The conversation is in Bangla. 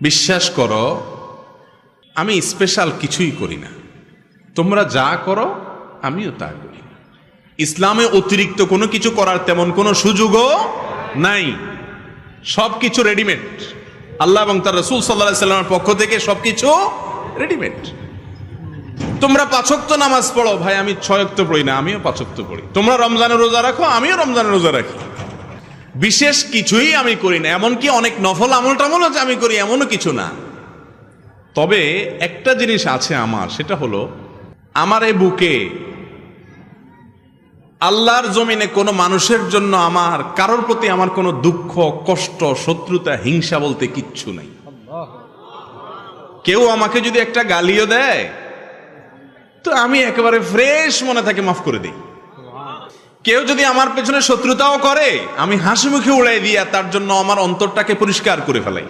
বিশ্বাস করো আমি স্পেশাল কিছুই করি না, তোমরা যা করো আমিও তা করি। ইসলামে অতিরিক্ত কোনো কিছু করার তেমন কোনো সুযোগও নাই, সবকিছু রেডিমেড। আল্লাহ এবং তার রাসূল সাল্লাল্লাহু আলাইহি সাল্লামের পক্ষ থেকে সবকিছু রেডিমেড। তোমরা 5 ওয়াক্ত নামাজ পড়ো, ভাই আমি 6 ওয়াক্ত পড়ি না, আমিও 5 ওয়াক্ত পড়ি। তোমরা রমজানের রোজা রাখো, আমিও রমজানের রোজা রাখি। বিশেষ কিছুই আমি করি না, এমনকি অনেক নফল আমল টামলও যে আমি করি এমনও কিছু না। তবে একটা জিনিস আছে আমার, সেটা হলো আমার এই বুকে আল্লাহর জমিনে কোনো মানুষের জন্য আমার কারোর প্রতি আমার কোনো দুঃখ, কষ্ট, শত্রুতা, হিংসা বলতে কিচ্ছু নাই। কেউ আমাকে যদি একটা গালিও দেয় তো আমি একেবারে ফ্রেশ মনে থাকে মাফ করে দিই। কেউ যদি আমার পেছনে শত্রুতাও করে আমি হাসি মুখে উড়াই দিয়া তার জন্য আমার অন্তরটাকে পরিষ্কার করে ফেলাই।